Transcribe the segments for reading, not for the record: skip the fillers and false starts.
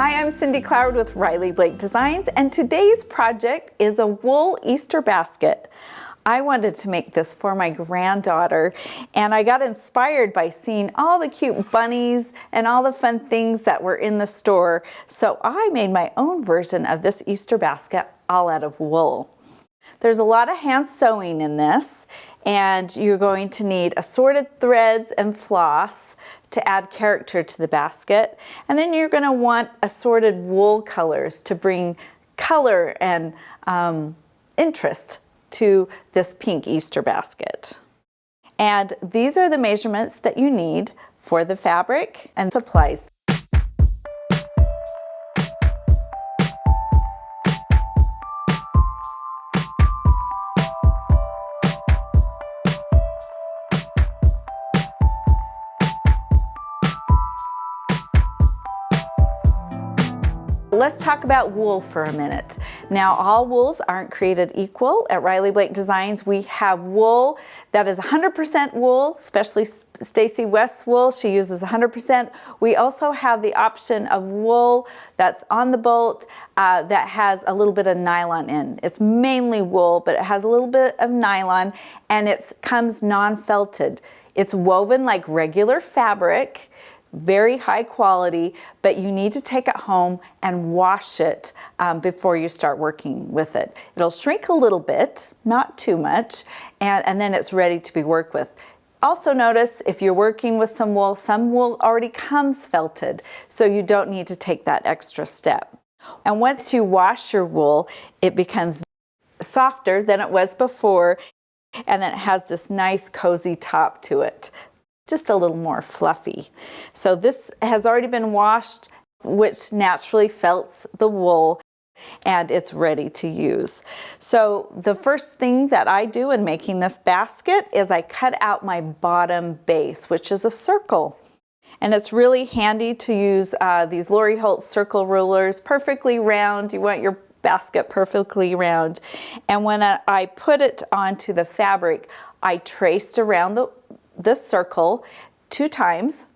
Hi, I'm Cindy Cloward with Riley Blake Designs, and today's project is a wool Easter basket. I wanted to make this for my granddaughter, and I got inspired by seeing all the cute bunnies and all the fun things that were in the store. So I made my own version of this Easter basket all out of wool. There's a lot of hand sewing in this, and you're going to need assorted threads and floss to add character to the basket. And then you're going to want assorted wool colors to bring color and interest to this pink Easter basket. And these are the measurements that you need for the fabric and supplies. Let's talk about wool for a minute. Now, all wools aren't created equal. At Riley Blake Designs, we have wool that is 100% wool, especially Stacy West's wool. She uses 100%. We also have the option of wool that's on the bolt that has a little bit of nylon in. It's mainly wool, but it has a little bit of nylon, and it comes non-felted. It's woven like regular fabric, very high quality, but you need to take it home and wash it before you start working with it. It'll shrink a little bit, not too much, and then it's ready to be worked with. Also notice if you're working with some wool already comes felted, so you don't need to take that extra step. And once you wash your wool, it becomes softer than it was before, and then it has this nice cozy top to it. Just a little more fluffy. So this has already been washed, which naturally felts the wool, and it's ready to use. So the first thing that I do in making this basket is I cut out my bottom base, which is a circle. And it's really handy to use these Lori Holt circle rulers, perfectly round. You want your basket perfectly round. And when I put it onto the fabric, I traced around this circle 2 times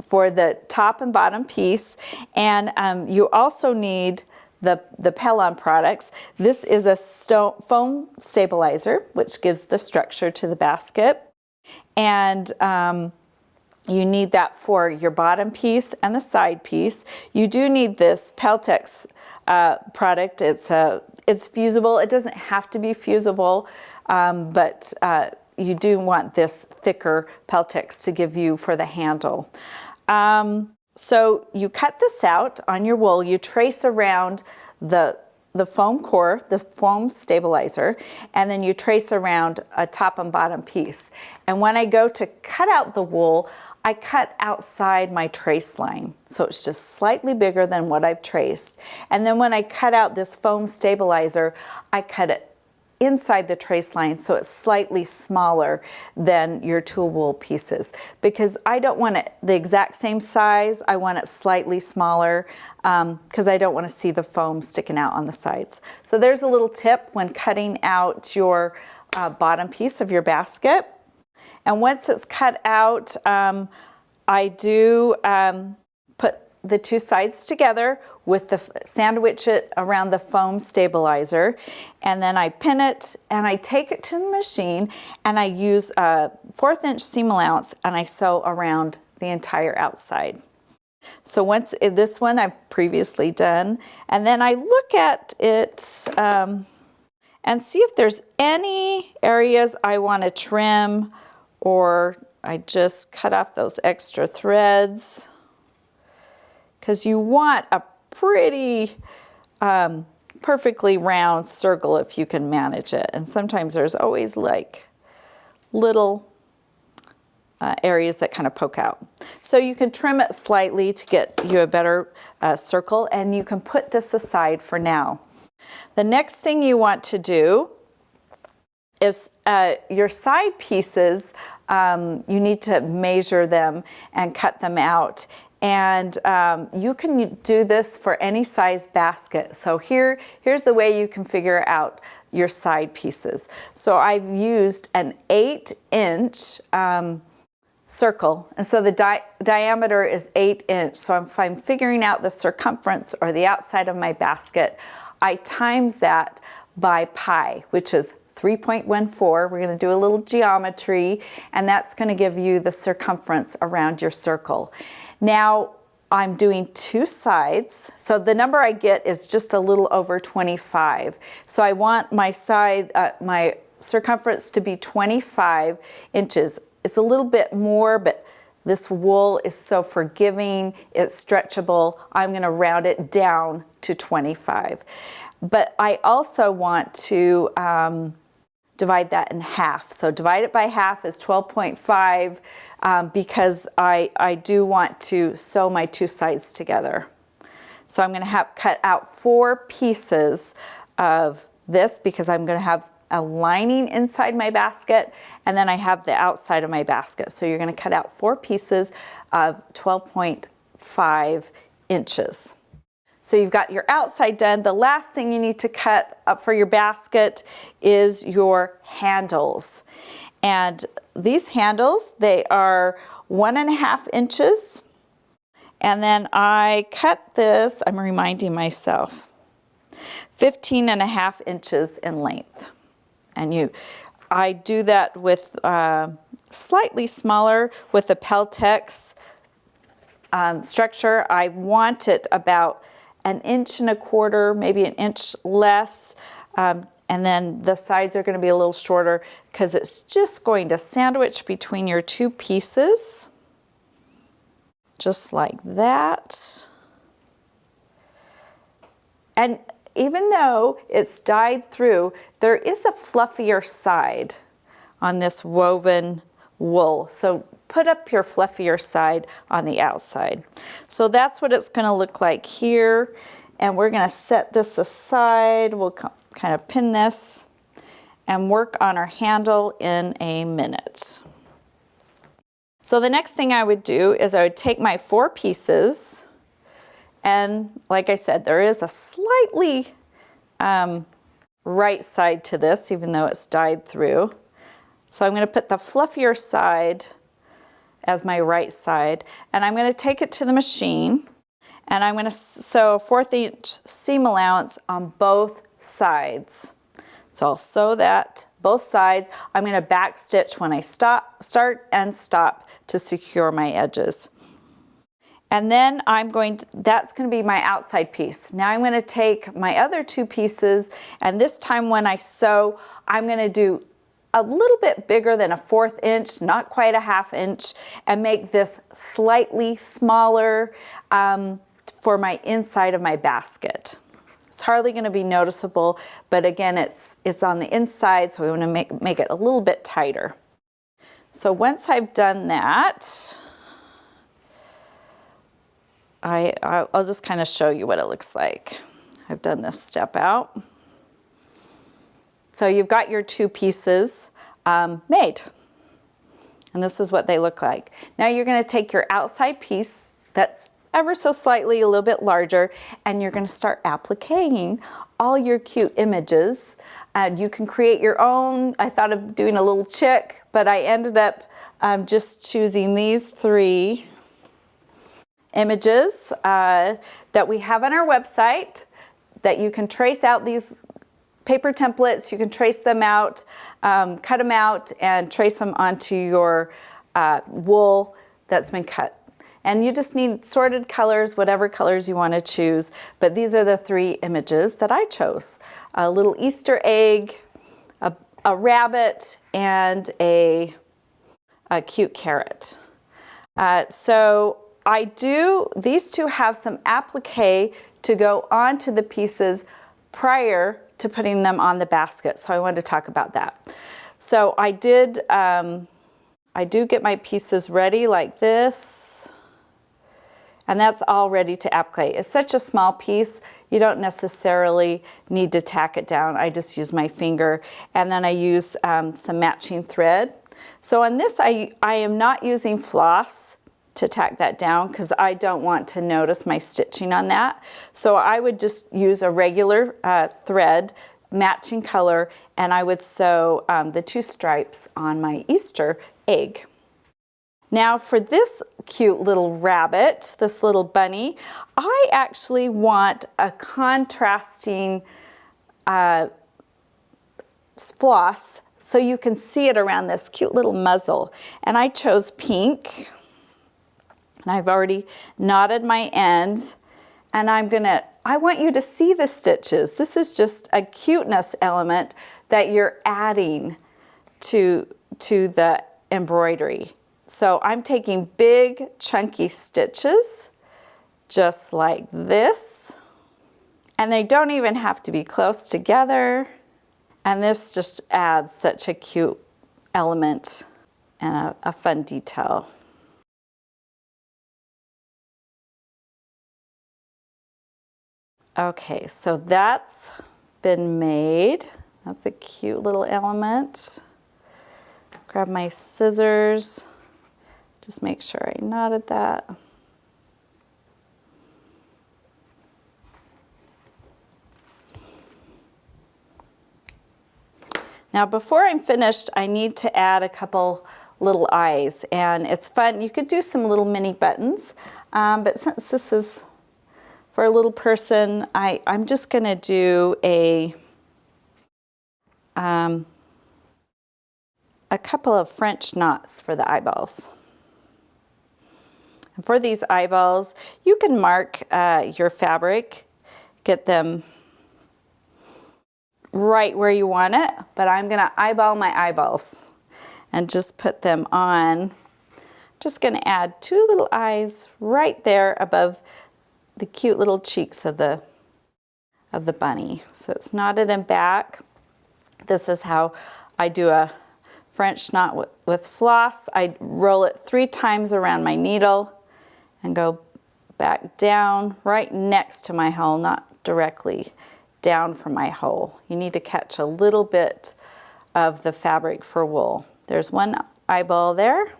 for the top and bottom piece. And you also need the Pellon products. This is a foam stabilizer, which gives the structure to the basket. And you need that for your bottom piece and the side piece. You do need this Peltex product. It's fusible. It doesn't have to be fusible, but you do want this thicker Peltex to give you for the handle. So you cut this out on your wool. You trace around the foam core, the foam stabilizer, and then you trace around a top and bottom piece. And when I go to cut out the wool, I cut outside my trace line. So it's just slightly bigger than what I've traced. And then when I cut out this foam stabilizer, I cut it inside the trace line, so it's slightly smaller than your tool wool pieces, because I don't want it the exact same size. I want it slightly smaller because I don't want to see the foam sticking out on the sides. So there's a little tip when cutting out your bottom piece of your basket. And once it's cut out, I do put the 2 sides together with the sandwich it around the foam stabilizer, and then I pin it and I take it to the machine and I use a 1/4 inch seam allowance and I sew around the entire outside. So once this one I've previously done, and then I look at it and see if there's any areas I want to trim, or I just cut off those extra threads, because you want a pretty perfectly round circle if you can manage it. And sometimes there's always like little areas that kind of poke out. So you can trim it slightly to get you a better circle, and you can put this aside for now. The next thing you want to do is your side pieces, you need to measure them and cut them out. And you can do this for any size basket. So here's the way you can figure out your side pieces. So I've used an 8-inch circle, and so the diameter is 8 inches. So if I'm figuring out the circumference or the outside of my basket, I times that by pi, which is 3.14. We're going to do a little geometry, and that's going to give you the circumference around your circle. Now I'm doing 2 sides, so the number I get is just a little over 25. So I want my side, my circumference to be 25 inches. It's a little bit more, but this wool is so forgiving, it's stretchable. I'm going to round it down to 25. But I also want to divide that in half. So divide it by half is 12.5 because I do want to sew my 2 sides together. So I'm going to cut out 4 pieces of this because I'm going to have a lining inside my basket, and then I have the outside of my basket. So you're going to cut out 4 pieces of 12.5 inches. So you've got your outside done. The last thing you need to cut up for your basket is your handles. And these handles, they are 1.5 inches. And then I cut this, I'm reminding myself, 15.5 inches in length. And I do that with slightly smaller with the Peltex structure. I want it about 1.25 inches, maybe 1 inch less. And then the sides are going to be a little shorter because it's just going to sandwich between your 2 pieces. Just like that. And even though it's dyed through, there is a fluffier side on this woven wool. So put up your fluffier side on the outside. So that's what it's going to look like here. And we're going to set this aside. We'll kind of pin this and work on our handle in a minute. So the next thing I would do is I would take my 4 pieces, and like I said, there is a slightly right side to this, even though it's dyed through. So I'm going to put the fluffier side as my right side, and I'm going to take it to the machine, and I'm going to sew a 1/4 inch seam allowance on both sides. So I'll sew that both sides. I'm going to back stitch when I start and stop to secure my edges. And then that's going to be my outside piece. Now I'm going to take my other 2 pieces, and this time when I sew, I'm going to do a little bit bigger than a 1/4 inch, not quite a 1/2 inch, and make this slightly smaller for my inside of my basket. It's hardly going to be noticeable, but again, it's on the inside, so we want to make it a little bit tighter. So once I've done that, I'll just kind of show you what it looks like. I've done this step out. So you've got your 2 pieces made, and this is what they look like. Now you're going to take your outside piece that's ever so slightly a little bit larger, and you're going to start appliquing all your cute images. You can create your own. I thought of doing a little chick, but I ended up just choosing these 3 images that we have on our website, that you can trace out these paper templates. You can trace them out, cut them out, and trace them onto your wool that's been cut. And you just need sorted colors, whatever colors you want to choose. But these are the 3 images that I chose. A little Easter egg, a rabbit, and a cute carrot. So these 2 have some applique to go onto the pieces prior to putting them on the basket. So I wanted to talk about that. So I do get my pieces ready like this. And that's all ready to applique. It's such a small piece, you don't necessarily need to tack it down. I just use my finger, and then I use some matching thread. So on this, I am not using floss to tack that down because I don't want to notice my stitching on that. So I would just use a regular thread, matching color, and I would sew the 2 stripes on my Easter egg. Now for this cute little rabbit, this little bunny, I actually want a contrasting floss so you can see it around this cute little muzzle. And I chose pink. And I've already knotted my end. And I want you to see the stitches. This is just a cuteness element that you're adding to the embroidery. So I'm taking big chunky stitches, just like this. And they don't even have to be close together. And this just adds such a cute element and a fun detail. Okay, so that's been made. That's a cute little element. Grab my scissors. Just make sure I knotted that. Now before I'm finished, I need to add a couple little eyes, and it's fun. You could do some little mini buttons, but since this is for a little person, I'm just gonna do a couple of French knots for the eyeballs. And for these eyeballs, you can mark your fabric, get them right where you want it, but I'm gonna eyeball my eyeballs and just put them on. Just gonna add 2 little eyes right there above the cute little cheeks of the bunny. So it's knotted in back. This is how I do a French knot with floss. I roll it 3 times around my needle and go back down right next to my hole, not directly down from my hole. You need to catch a little bit of the fabric for wool. There's 1 eyeball there.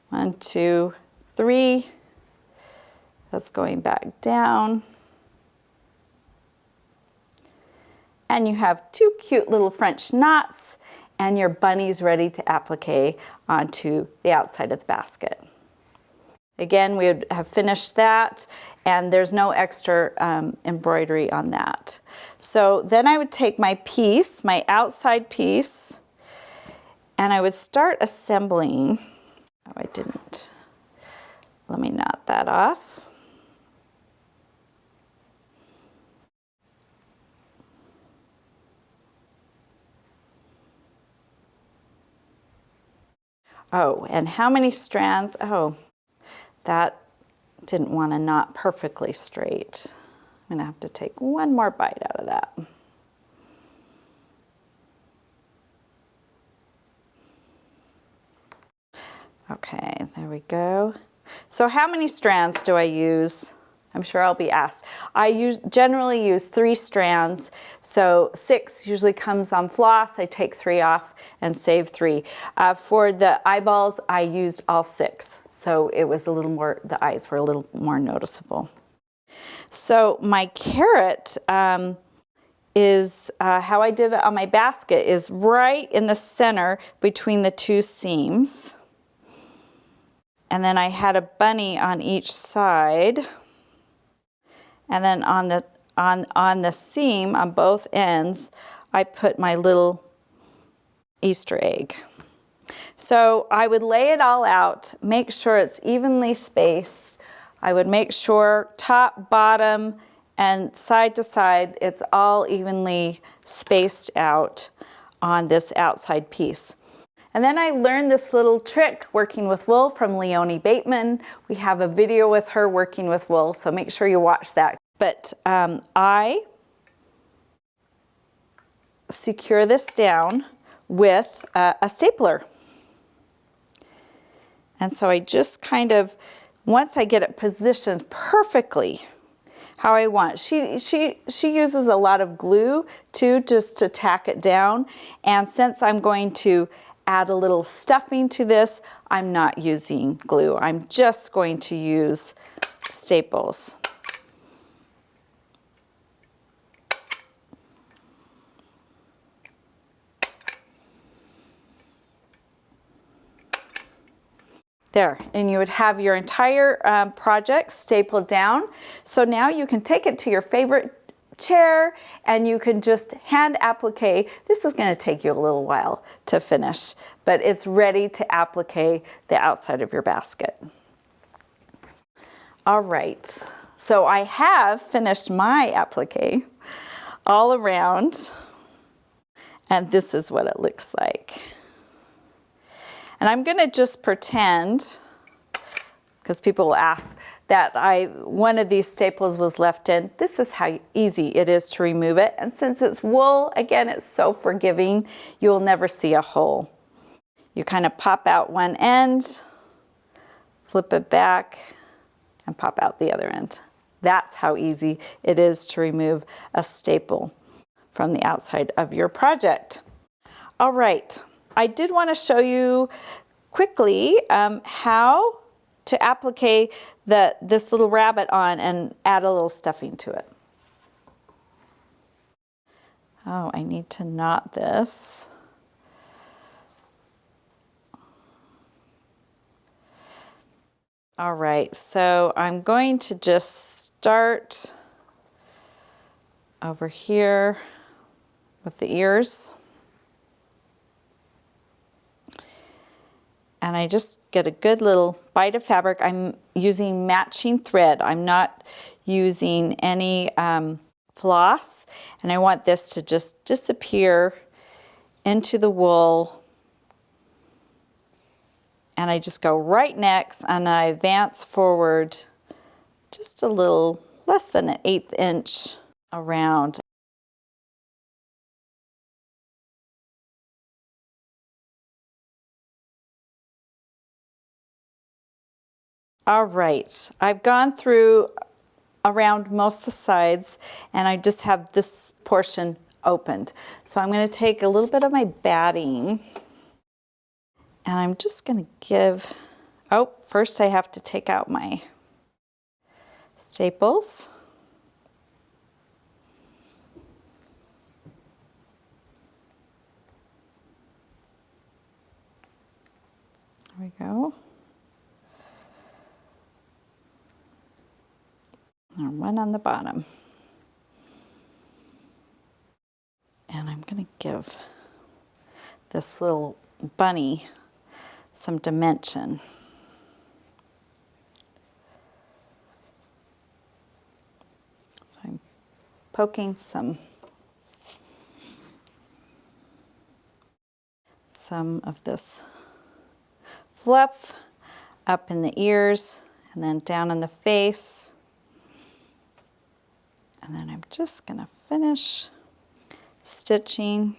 One, 2, 3. That's going back down. And you have 2 cute little French knots, and your bunny's ready to applique onto the outside of the basket. Again, we would have finished that, and there's no extra embroidery on that. So then I would take my piece, my outside piece, and I would start assembling. Oh, I didn't. Let me knot that off. Oh, and how many strands? Oh, that didn't want to knot perfectly straight. I'm going to have to take 1 more bite out of that. Okay, there we go. So how many strands do I use? I'm sure I'll be asked. I generally use 3 strands, so 6 usually comes on floss. I take 3 off and save 3. For the eyeballs, I used all 6, so it was a little more, the eyes were a little more noticeable. So my carrot is, how I did it on my basket is right in the center between the 2 seams. And then I had a bunny on each side. And then on the seam, on both ends, I put my little Easter egg. So I would lay it all out, make sure it's evenly spaced. I would make sure top, bottom, and side to side, it's all evenly spaced out on this outside piece. And then I learned this little trick working with wool from Leonie Bateman. We have a video with her working with wool, so make sure you watch that. But I secure this down with a stapler. And so I just kind of, once I get it positioned perfectly how I want. She uses a lot of glue too, just to tack it down. And since I'm going to add a little stuffing to this, I'm not using glue. I'm just going to use staples. There, and you would have your entire project stapled down. So now you can take it to your favorite chair and you can just hand applique. This is going to take you a little while to finish, but it's ready to applique the outside of your basket. All right, so I have finished my applique all around, and this is what it looks like. And I'm going to just pretend, because people will ask, that one of these staples was left in. This is how easy it is to remove it. And since it's wool, again, it's so forgiving, you'll never see a hole. You kind of pop out one end, flip it back, and pop out the other end. That's how easy it is to remove a staple from the outside of your project. All right. I did want to show you quickly how to applique this little rabbit on and add a little stuffing to it. Oh, I need to knot this. All right, so I'm going to just start over here with the ears. And I just get a good little bite of fabric. I'm using matching thread. I'm not using any floss. And I want this to just disappear into the wool. And I just go right next and I advance forward just a little, less than an 1/8 inch around. All right, I've gone through around most of the sides and I just have this portion opened. So I'm going to take a little bit of my batting and I'm just going to give, oh, first I have to take out my staples. There we go. And one on the bottom. And I'm going to give this little bunny some dimension. So I'm poking some of this fluff up in the ears and then down in the face. And then I'm just going to finish stitching.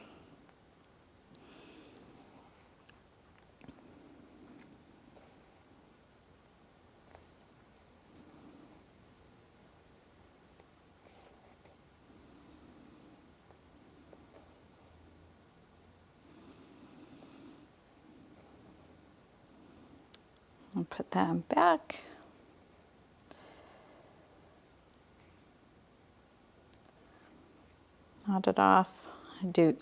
I'll put that in back. Knot it off.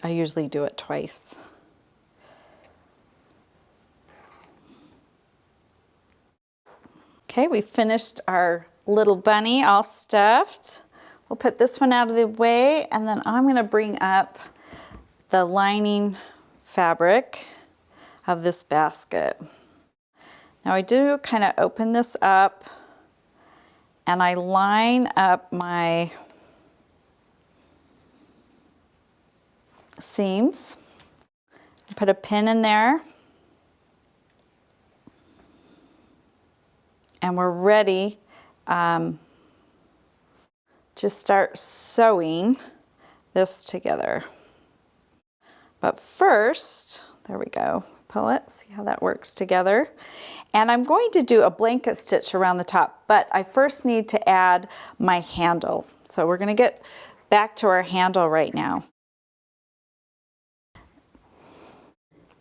I usually do it twice. Okay, we finished our little bunny all stuffed. We'll put this one out of the way and then I'm going to bring up the lining fabric of this basket. Now I do kind of open this up and I line up my seams, put a pin in there, and we're ready to start sewing this together. But first, there we go, pull it, see how that works together. And I'm going to do a blanket stitch around the top, but I first need to add my handle. So we're going to get back to our handle right now.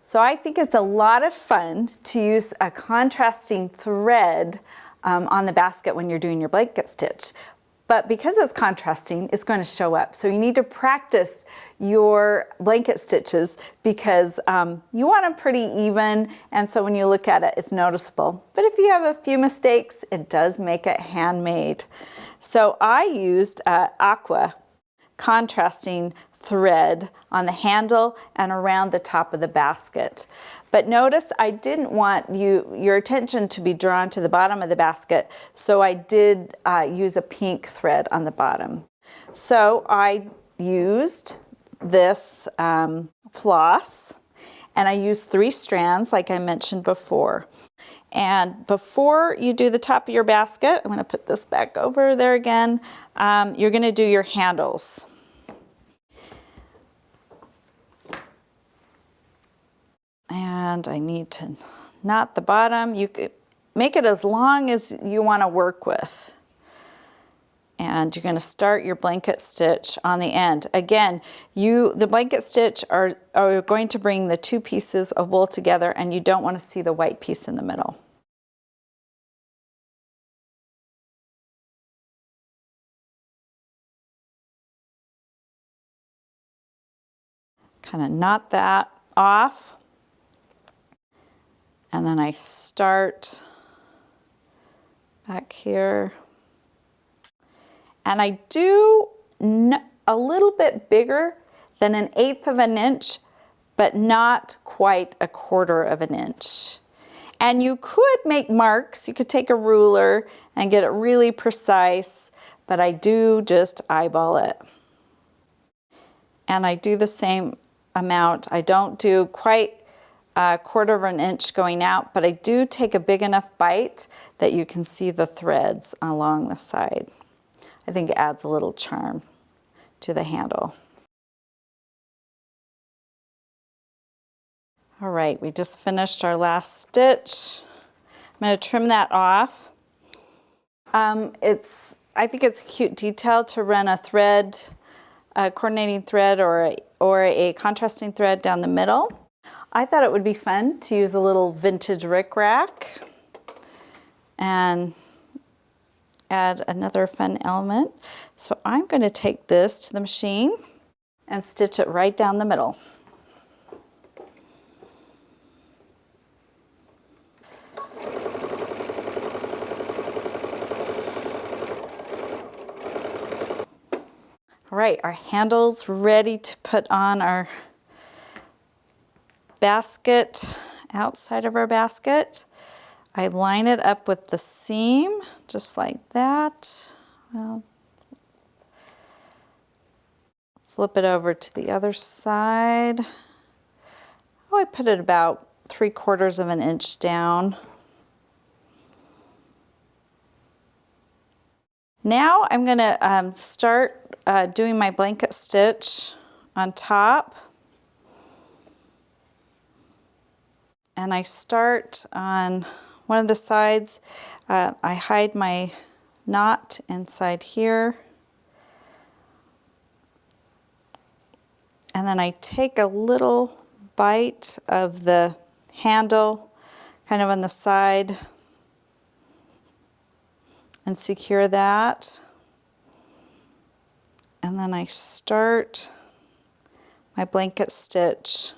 So I think it's a lot of fun to use a contrasting thread on the basket when you're doing your blanket stitch. But because it's contrasting, it's going to show up. So you need to practice your blanket stitches because you want them pretty even, and so when you look at it, it's noticeable. But if you have a few mistakes, it does make it handmade. So I used aqua contrasting thread on the handle and around the top of the basket. But notice I didn't want your attention to be drawn to the bottom of the basket, so I did use a pink thread on the bottom. So I used this floss, and I used 3 strands like I mentioned before. And before you do the top of your basket, I'm going to put this back over there again, you're going to do your handles. And I need to knot the bottom. You could make it as long as you want to work with. And you're going to start your blanket stitch on the end. Again, the blanket stitch are going to bring the 2 pieces of wool together, and you don't want to see the white piece in the middle. Kind of knot that off. And then I start back here. And I do a little bit bigger than 1/8 of an inch, but not quite 1/4 of an inch. And you could make marks. You could take a ruler and get it really precise, but I do just eyeball it. And I do the same amount. I don't do quite 1/4 of an inch going out, but I do take a big enough bite that you can see the threads along the side. I think it adds a little charm to the handle. All right, we just finished our last stitch. I'm going to trim that off. I think it's a cute detail to run a thread, a coordinating thread or a contrasting thread down the middle. I thought it would be fun to use a little vintage rickrack and add another fun element. So I'm going to take this to the machine and stitch it right down the middle. All right, our handle's ready to put on our basket, outside of our basket. I line it up with the seam, just like that. Well, flip it over to the other side. Oh, I put it about 3/4 of an inch down. Now I'm going to start doing my blanket stitch on top. And I start on one of the sides. I hide my knot inside here. And then I take a little bite of the handle kind of on the side and secure that. And then I start my blanket stitch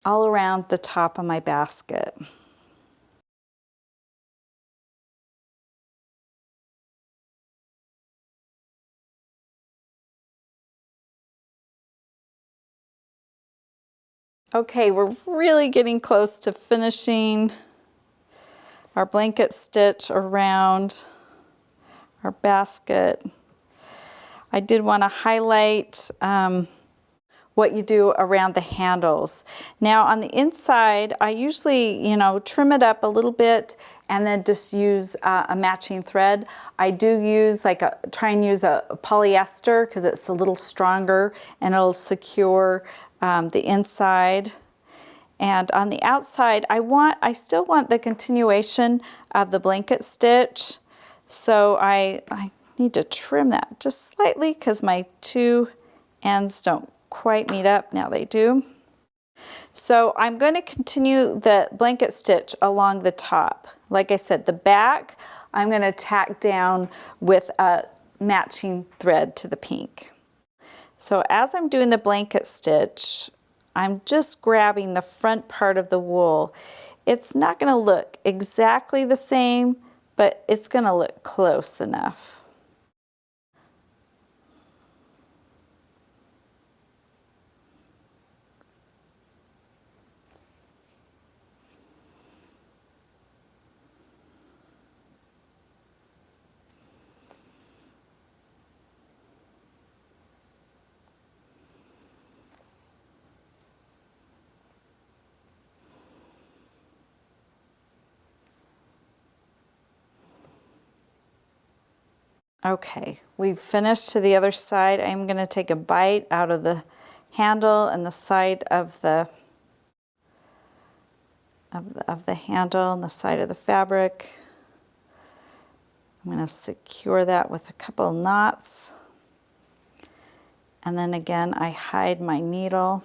all around the top of my basket. Okay, we're really getting close to finishing our blanket stitch around our basket. I did want to highlight what you do around the handles. Now on the inside, I usually, trim it up a little bit and then just use a matching thread. I do use try and use a polyester because it's a little stronger and it'll secure the inside. And on the outside, I still want the continuation of the blanket stitch. So I need to trim that just slightly because my 2 ends don't quite meet up. Now they do. So I'm going to continue the blanket stitch along the top. Like I said, the back, I'm going to tack down with a matching thread to the pink. So as I'm doing the blanket stitch, I'm just grabbing the front part of the wool. It's not going to look exactly the same, but it's going to look close enough. Okay, we've finished to the other side. I'm going to take a bite out of the handle and the side of the handle and the side of the fabric. I'm going to secure that with a couple knots. And then again, I hide my needle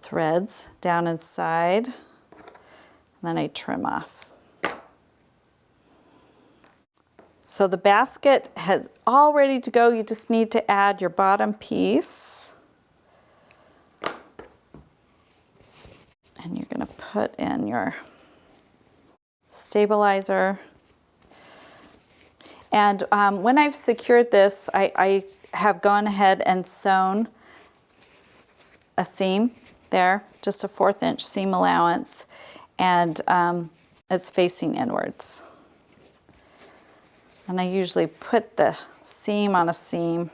threads down inside. And then I trim off. So the basket is all ready to go. You just need to add your bottom piece. And you're going to put in your stabilizer. And when I've secured this, I have gone ahead and sewn a seam there, just a 1/4 inch seam allowance, and it's facing inwards. And I usually put the seam on a seam.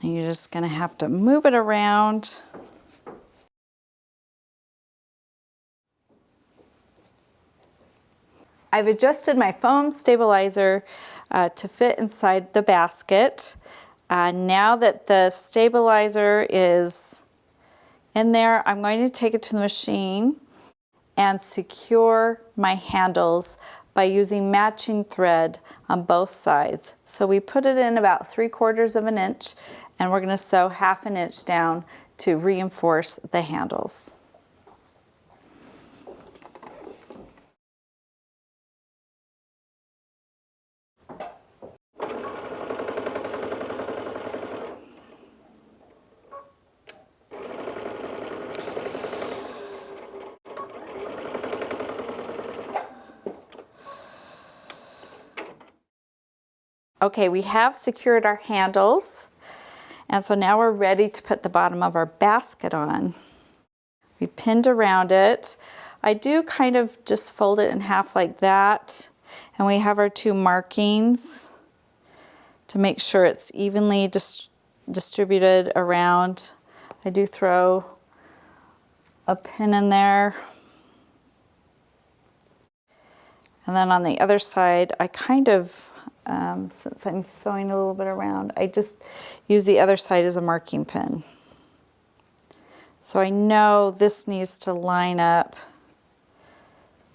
And you're just going to have to move it around. I've adjusted my foam stabilizer to fit inside the basket. Now that the stabilizer is in there, I'm going to take it to the machine and secure my handles by using matching thread on both sides. So we put it in about 3/4 of an inch, and we're going to sew 1/2 inch down to reinforce the handles. Okay, we have secured our handles, and so now we're ready to put the bottom of our basket on. We pinned around it. I do kind of just fold it in half like that, and we have our 2 markings to make sure it's evenly distributed around. I do throw a pin in there. And then on the other side, I kind of, since I'm sewing a little bit around, I just use the other side as a marking pin. So I know this needs to line up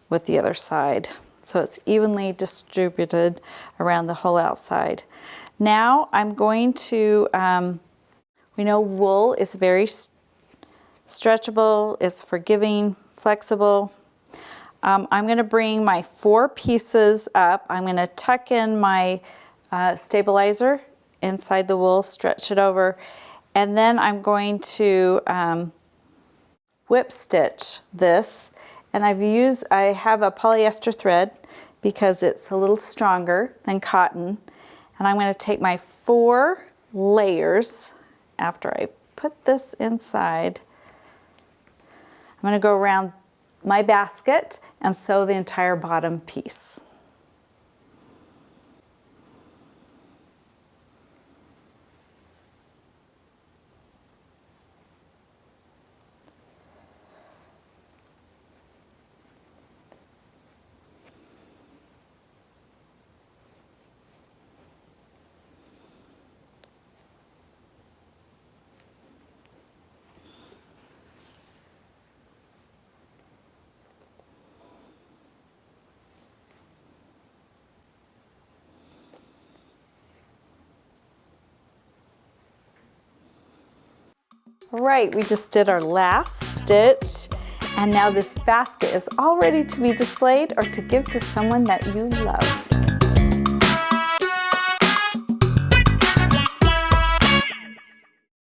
with the other side, so it's evenly distributed around the whole outside. Now I'm going to, we know wool is very stretchable, it's forgiving, flexible. I'm going to bring my 4 pieces up. I'm going to tuck in my stabilizer inside the wool, stretch it over, and then I'm going to whip stitch this. And I have a polyester thread because it's a little stronger than cotton. And I'm going to take my 4 layers after I put this inside. I'm going to go around my basket and sew the entire bottom piece. All right, we just did our last stitch, and now this basket is all ready to be displayed or to give to someone that you love.